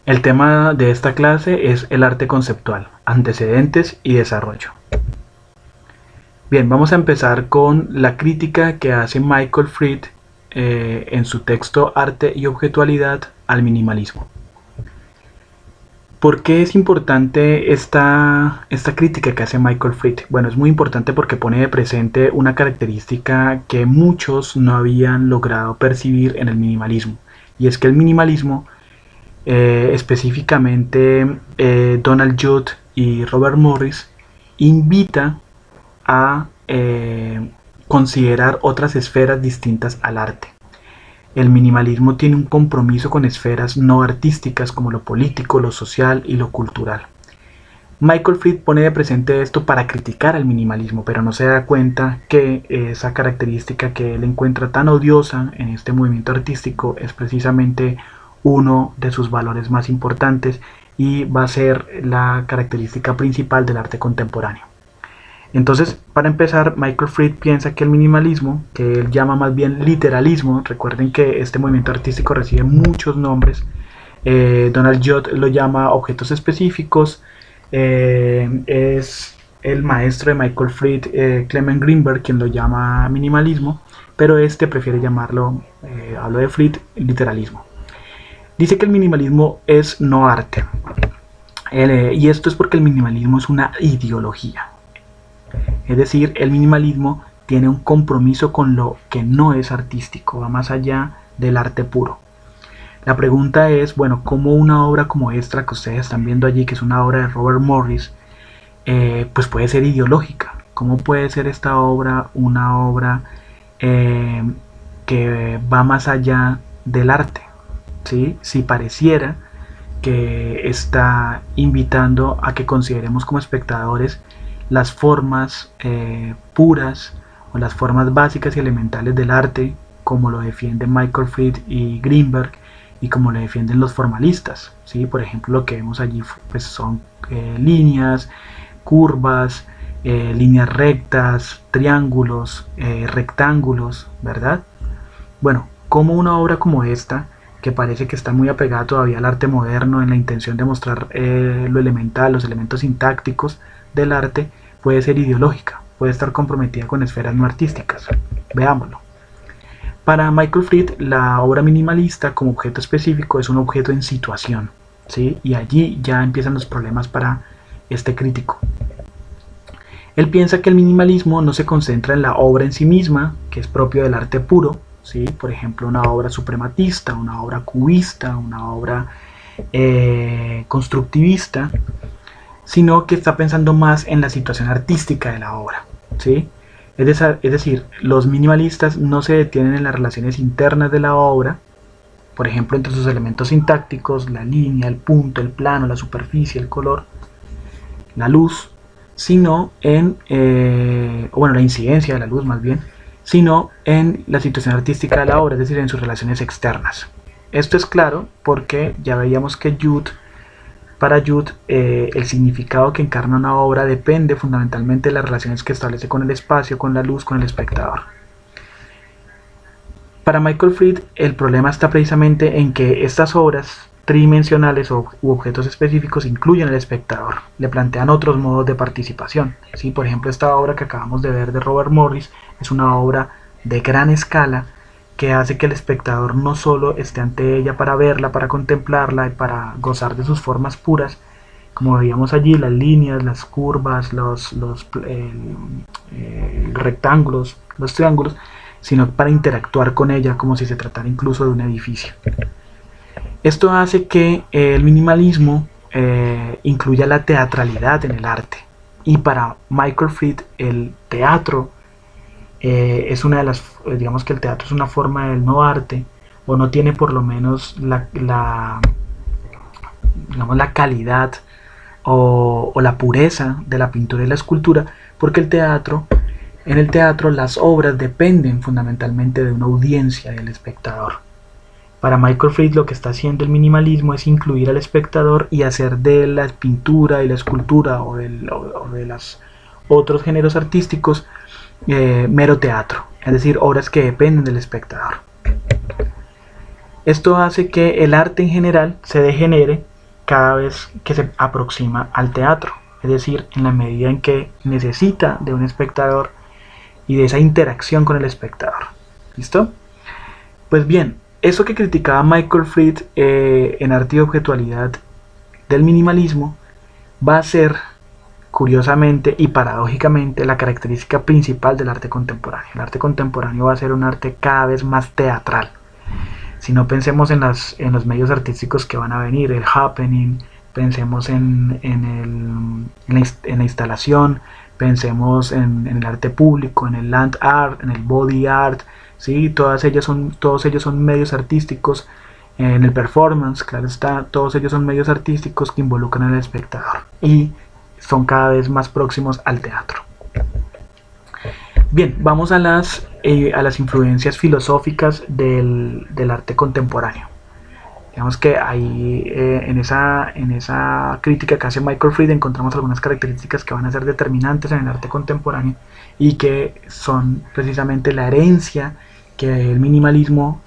El tema de esta clase es el arte conceptual, antecedentes y desarrollo. Bien, vamos a empezar con la crítica que hace Michael Fried en su texto Arte y Objetualidad al minimalismo. ¿Por qué es importante esta crítica que hace Michael Fried? Bueno, es muy importante porque pone de presente una característica que muchos no habían logrado percibir en el minimalismo. Y es que el minimalismo, específicamente Donald Judd y Robert Morris, invita a considerar otras esferas distintas al arte. El minimalismo tiene un compromiso con esferas no artísticas como lo político, lo social y lo cultural. Michael Fried pone de presente esto para criticar al minimalismo, pero no se da cuenta que esa característica que él encuentra tan odiosa en este movimiento artístico es precisamente uno de sus valores más importantes y va a ser la característica principal del arte contemporáneo. Entonces, para empezar, Michael Fried piensa que el minimalismo, que él llama más bien literalismo, recuerden que este movimiento artístico recibe muchos nombres, Donald Judd lo llama objetos específicos, es el maestro de Michael Fried, Clement Greenberg, quien lo llama minimalismo, pero este prefiere llamarlo, hablo de Fried, literalismo. Dice que el minimalismo es no arte, y esto es porque el minimalismo es una ideología. Es decir, el minimalismo tiene un compromiso con lo que no es artístico, va más allá del arte puro. La pregunta es, bueno, ¿cómo una obra como esta que ustedes están viendo allí, que es una obra de Robert Morris, pues puede ser ideológica? ¿Cómo puede ser esta obra una obra que va más allá del arte? ¿Sí? Si pareciera que está invitando a que consideremos como espectadores las formas puras o las formas básicas y elementales del arte, como lo defienden Michael Fried y Greenberg y como lo defienden los formalistas, ¿sí? Por ejemplo, lo que vemos allí pues, son líneas, curvas, líneas rectas, triángulos, rectángulos, ¿verdad? Bueno, como una obra como esta, que parece que está muy apegada todavía al arte moderno en la intención de mostrar lo elemental, los elementos sintácticos del arte, puede ser ideológica, puede estar comprometida con esferas no artísticas. Veámoslo. Para Michael Fried, la obra minimalista como objeto específico es un objeto en situación, ¿sí? Y allí ya empiezan los problemas para este crítico. Él piensa que el minimalismo no se concentra en la obra en sí misma, que es propio del arte puro, ¿sí? Por ejemplo, una obra suprematista, una obra cubista, una obra constructivista, sino que está pensando más en la situación artística de la obra, ¿sí? Es decir, los minimalistas no se detienen en las relaciones internas de la obra, por ejemplo, entre sus elementos sintácticos, la línea, el punto, el plano, la superficie, el color, la luz, sino en, la incidencia de la luz más bien, sino en la situación artística de la obra, es decir, en sus relaciones externas. Esto es claro porque ya veíamos que para Judd, el significado que encarna una obra depende fundamentalmente de las relaciones que establece con el espacio, con la luz, con el espectador. Para Michael Fried, el problema está precisamente en que estas obras tridimensionales u objetos específicos incluyen al espectador, le plantean otros modos de participación. ¿Sí? Por ejemplo, esta obra que acabamos de ver de Robert Morris es una obra de gran escala que hace que el espectador no solo esté ante ella para verla, para contemplarla y para gozar de sus formas puras, como veíamos allí, las líneas, las curvas, los rectángulos, los triángulos, sino para interactuar con ella como si se tratara incluso de un edificio. Esto hace que el minimalismo incluya la teatralidad en el arte, y para Michael Fried el teatro es una de las, digamos que el teatro es una forma del no arte, o no tiene por lo menos la calidad o la pureza de la pintura y la escultura, porque en el teatro las obras dependen fundamentalmente de una audiencia, del espectador. Para Michael Fried lo que está haciendo el minimalismo es incluir al espectador y hacer de la pintura y la escultura o de los otros géneros artísticos mero teatro, es decir, obras que dependen del espectador. Esto hace que el arte en general se degenere cada vez que se aproxima al teatro, es decir, en la medida en que necesita de un espectador y de esa interacción con el espectador. ¿Listo? Pues bien, eso que criticaba Michael Fried en Arte y Objetualidad del minimalismo va a ser, curiosamente y paradójicamente, la característica principal del arte contemporáneo. El arte contemporáneo va a ser un arte cada vez más teatral. Si no pensemos en los medios artísticos que van a venir, el happening, pensemos en la instalación, pensemos en el arte público, en el land art, en el body art, ¿sí? Todos ellos son medios artísticos, en el performance, claro está, todos ellos son medios artísticos que involucran al espectador y son cada vez más próximos al teatro. Bien, vamos a las influencias filosóficas del arte contemporáneo. Digamos que ahí en esa crítica que hace Michael Fried encontramos algunas características que van a ser determinantes en el arte contemporáneo y que son precisamente la herencia que el minimalismo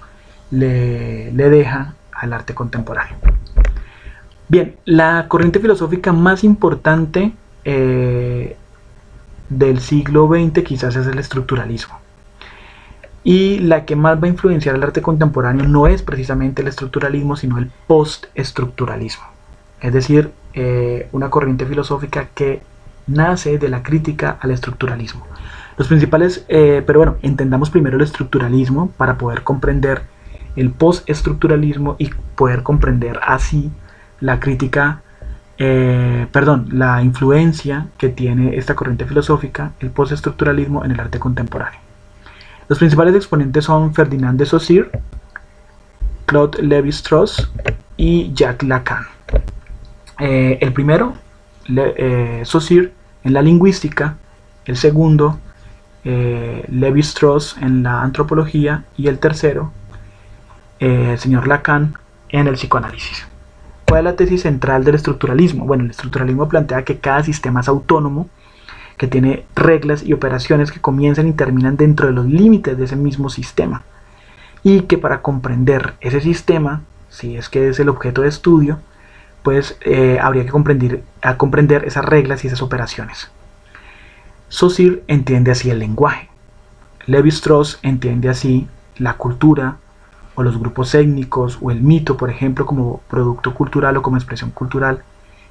le deja al arte contemporáneo. Bien, la corriente filosófica más importante del siglo XX quizás es el estructuralismo. Y la que más va a influenciar el arte contemporáneo no es precisamente el estructuralismo, sino el postestructuralismo. Es decir, una corriente filosófica que nace de la crítica al estructuralismo. Los principales, pero bueno, entendamos primero el estructuralismo para poder comprender el postestructuralismo y poder comprender así la crítica, la influencia que tiene esta corriente filosófica, el postestructuralismo, en el arte contemporáneo. Los principales exponentes son Ferdinand de Saussure, Claude Lévi-Strauss y Jacques Lacan. El primero, Saussure, en la lingüística; el segundo, Lévi-Strauss, en la antropología; y el tercero, el señor Lacan, en el psicoanálisis. ¿Cuál es la tesis central del estructuralismo? Bueno, el estructuralismo plantea que cada sistema es autónomo, que tiene reglas y operaciones que comienzan y terminan dentro de los límites de ese mismo sistema, y que para comprender ese sistema, si es que es el objeto de estudio, pues habría que comprender esas reglas y esas operaciones. Saussure entiende así el lenguaje, Lévi-Strauss entiende así la cultura, o los grupos étnicos, o el mito, por ejemplo, como producto cultural o como expresión cultural,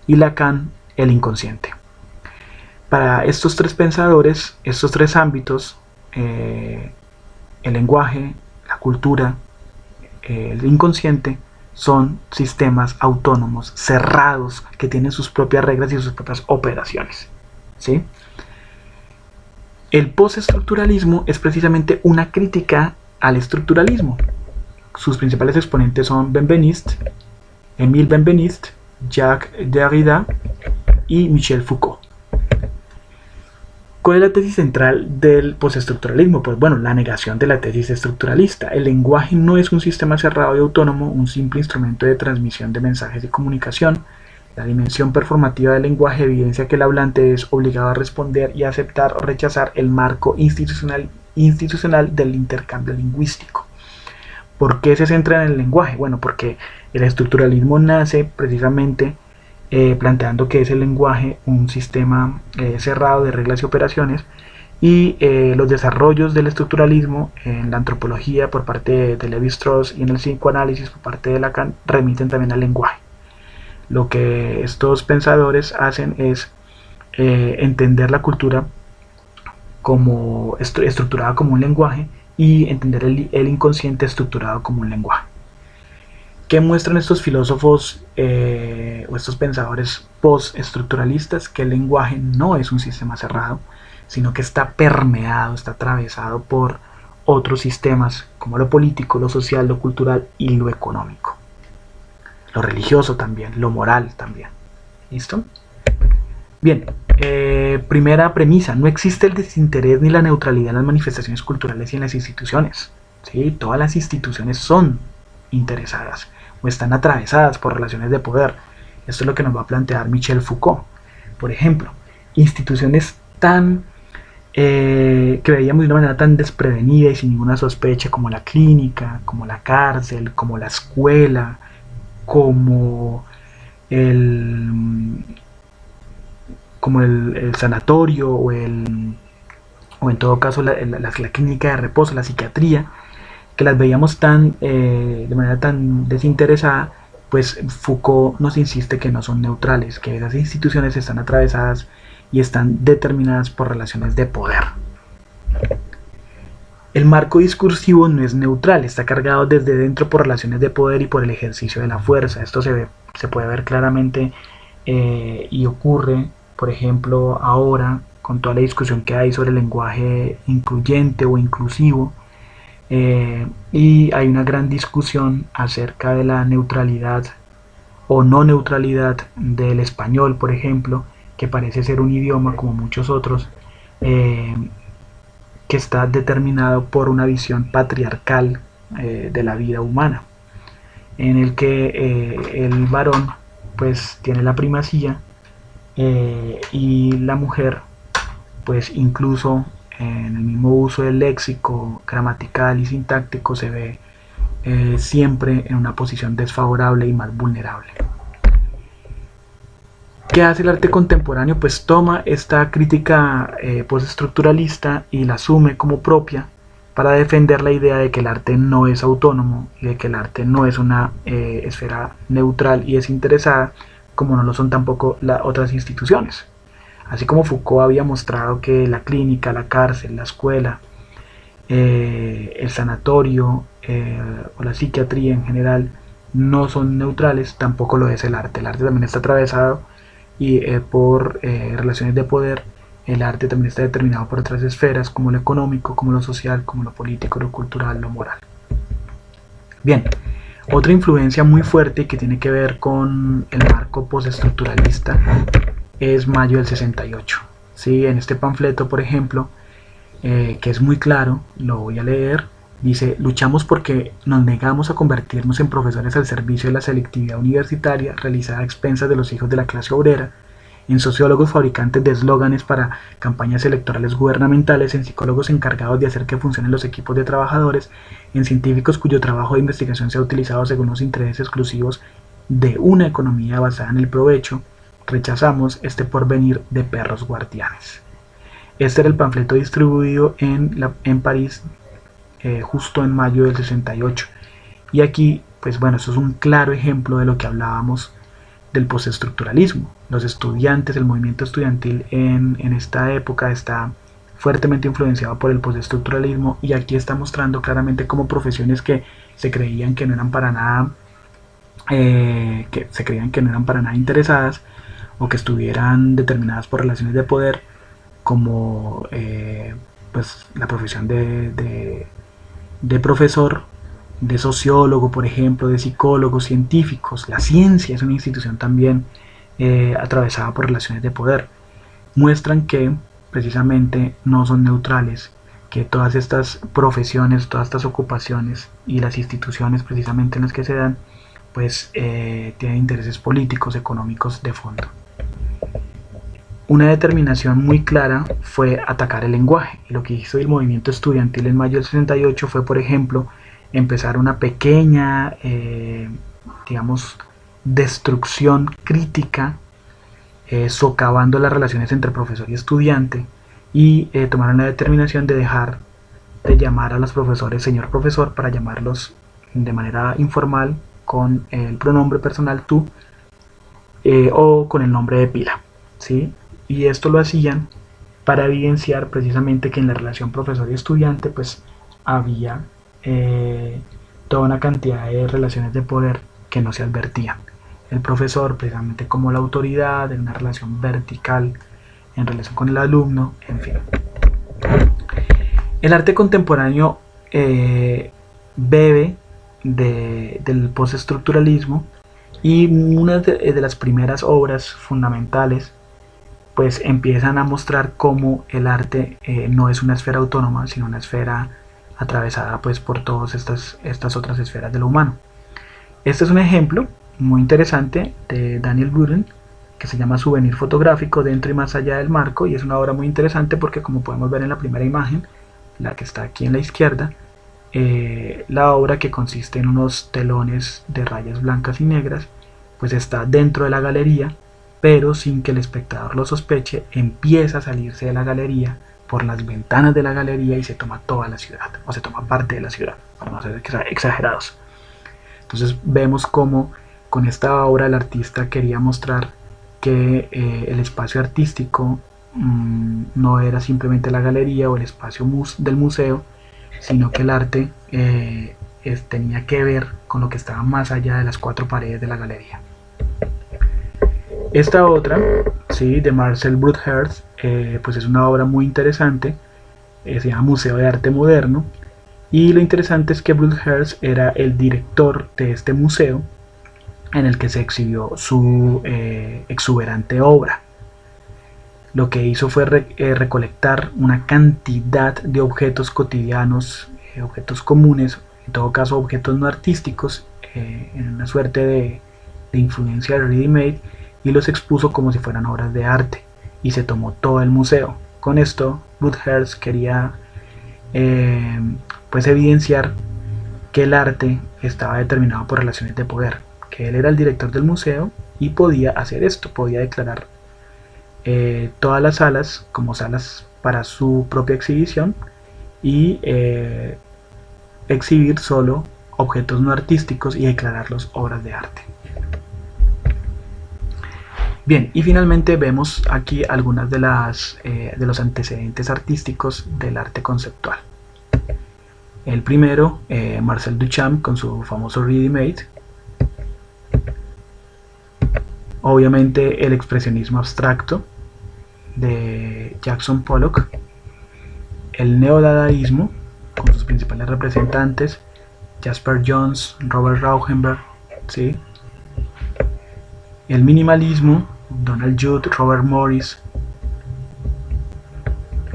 y Lacan el inconsciente. Para estos tres pensadores, estos tres ámbitos, el lenguaje, la cultura, el inconsciente, son sistemas autónomos, cerrados, que tienen sus propias reglas y sus propias operaciones, ¿sí? El postestructuralismo es precisamente una crítica al estructuralismo. Sus principales exponentes son Benveniste, Émile Benveniste, Jacques Derrida y Michel Foucault. ¿Cuál es la tesis central del postestructuralismo? Pues bueno, la negación de la tesis estructuralista. El lenguaje no es un sistema cerrado y autónomo, un simple instrumento de transmisión de mensajes y comunicación. La dimensión performativa del lenguaje evidencia que el hablante es obligado a responder y a aceptar o rechazar el marco institucional del intercambio lingüístico. ¿Por qué se centra en el lenguaje? Bueno, porque el estructuralismo nace precisamente planteando que es el lenguaje un sistema cerrado de reglas y operaciones, y los desarrollos del estructuralismo en la antropología por parte de Lévi-Strauss y en el psicoanálisis por parte de Lacan remiten también al lenguaje. Lo que estos pensadores hacen es entender la cultura como estructurada como un lenguaje, y entender el inconsciente estructurado como un lenguaje. ¿Qué muestran estos filósofos o estos pensadores postestructuralistas? Que el lenguaje no es un sistema cerrado, sino que está permeado, está atravesado por otros sistemas como lo político, lo social, lo cultural y lo económico. Lo religioso también, lo moral también. ¿Listo? Bien, primera premisa: no existe el desinterés ni la neutralidad en las manifestaciones culturales y en las instituciones. ¿Sí? Todas las instituciones son interesadas o están atravesadas por relaciones de poder. Esto es lo que nos va a plantear Michel Foucault. Por ejemplo, instituciones que veíamos de una manera tan desprevenida y sin ninguna sospecha, como la clínica, como la cárcel, como la escuela, como el, como el sanatorio o en todo caso la clínica de reposo, la psiquiatría, que las veíamos de manera tan desinteresada, pues Foucault nos insiste que no son neutrales, que esas instituciones están atravesadas y están determinadas por relaciones de poder. El marco discursivo no es neutral, está cargado desde dentro por relaciones de poder y por el ejercicio de la fuerza. Esto se puede ver claramente y ocurre, por ejemplo, ahora con toda la discusión que hay sobre el lenguaje incluyente o inclusivo, y hay una gran discusión acerca de la neutralidad o no neutralidad del español, por ejemplo, que parece ser un idioma como muchos otros, que está determinado por una visión patriarcal de la vida humana, en el que el varón pues tiene la primacía, y la mujer pues incluso en el mismo uso del léxico gramatical y sintáctico se ve siempre en una posición desfavorable y más vulnerable. ¿Qué hace el arte contemporáneo? Pues toma esta crítica postestructuralista y la asume como propia para defender la idea de que el arte no es autónomo y de que el arte no es una esfera neutral y desinteresada, como no lo son tampoco las otras instituciones. Así como Foucault había mostrado que la clínica, la cárcel, la escuela, el sanatorio o la psiquiatría en general no son neutrales, tampoco lo es el arte. El arte también está atravesado y por relaciones de poder. El arte también está determinado por otras esferas, como lo económico, como lo social, como lo político, lo cultural, lo moral. Bien, otra influencia muy fuerte que tiene que ver con el marco postestructuralista es Mayo del 68. ¿Sí? En este panfleto, por ejemplo, que es muy claro, lo voy a leer, dice: luchamos porque nos negamos a convertirnos en profesores al servicio de la selectividad universitaria realizada a expensas de los hijos de la clase obrera, en sociólogos fabricantes de eslóganes para campañas electorales gubernamentales, en psicólogos encargados de hacer que funcionen los equipos de trabajadores, en científicos cuyo trabajo de investigación se ha utilizado según los intereses exclusivos de una economía basada en el provecho. Rechazamos este porvenir de perros guardianes. Este era el panfleto distribuido en París justo en mayo del 68. Y aquí, pues bueno, eso es un claro ejemplo de lo que hablábamos del postestructuralismo. Los estudiantes, el movimiento estudiantil en esta época está fuertemente influenciado por el postestructuralismo, y aquí está mostrando claramente cómo profesiones que se creían que no eran para nada interesadas o que estuvieran determinadas por relaciones de poder, como pues la profesión de profesor, de sociólogo, por ejemplo, de psicólogos, científicos. La ciencia es una institución también atravesada por relaciones de poder. Muestran que precisamente no son neutrales, que todas estas profesiones, todas estas ocupaciones y las instituciones precisamente en las que se dan, pues tienen intereses políticos, económicos de fondo. Una determinación muy clara fue atacar el lenguaje, y lo que hizo el movimiento estudiantil en mayo del 68 fue, por ejemplo, empezar una pequeña, digamos, destrucción crítica, socavando las relaciones entre profesor y estudiante, y tomaron la determinación de dejar de llamar a los profesores señor profesor para llamarlos de manera informal con el pronombre personal tú, o con el nombre de pila, ¿sí? Y esto lo hacían para evidenciar precisamente que en la relación profesor y estudiante pues había toda una cantidad de relaciones de poder que no se advertían. El profesor precisamente como la autoridad, en una relación vertical en relación con el alumno, en fin. El arte contemporáneo bebe del postestructuralismo, y una de las primeras obras fundamentales pues empiezan a mostrar cómo el arte no es una esfera autónoma, sino una esfera atravesada pues por todas estas otras esferas de lo humano. Este es un ejemplo muy interesante de Daniel Buren, que se llama Souvenir fotográfico dentro y más allá del marco, y es una obra muy interesante porque, como podemos ver en la primera imagen, la que está aquí en la izquierda, la obra, que consiste en unos telones de rayas blancas y negras, pues está dentro de la galería, pero sin que el espectador lo sospeche, empieza a salirse de la galería por las ventanas de la galería y se toma toda la ciudad, o se toma parte de la ciudad, para no ser exagerados. Entonces vemos cómo con esta obra el artista quería mostrar que el espacio artístico no era simplemente la galería o el espacio del museo, sino que el arte tenía que ver con lo que estaba más allá de las cuatro paredes de la galería. Esta otra, ¿sí?, de Marcel Broodhurst, pues es una obra muy interesante, se llama Museo de Arte Moderno, y lo interesante es que Broodhurst era el director de este museo en el que se exhibió su exuberante obra. Lo que hizo fue recolectar una cantidad de objetos cotidianos, objetos comunes, en todo caso objetos no artísticos, en una suerte de influencia de ready-made, y los expuso como si fueran obras de arte, y se tomó todo el museo. Con esto, Broodhurst quería pues evidenciar que el arte estaba determinado por relaciones de poder, que él era el director del museo y podía hacer esto, podía declarar todas las salas como salas para su propia exhibición y exhibir solo objetos no artísticos y declararlos obras de arte. Bien, y finalmente vemos aquí algunas de los antecedentes artísticos del arte conceptual. El primero, Marcel Duchamp con su famoso ready-made. Obviamente el expresionismo abstracto de Jackson Pollock. El neodadaísmo con sus principales representantes, Jasper Johns, Robert Rauschenberg, ¿sí? El minimalismo, Donald Judd, Robert Morris.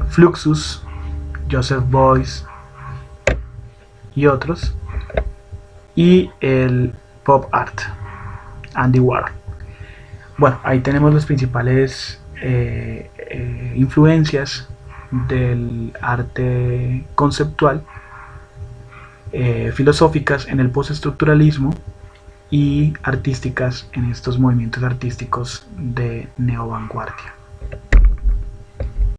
Fluxus, Joseph Beuys y otros. Y el pop art, Andy Warhol. Bueno, ahí tenemos las principales influencias del arte conceptual, filosóficas en el postestructuralismo y artísticas en estos movimientos artísticos de neovanguardia.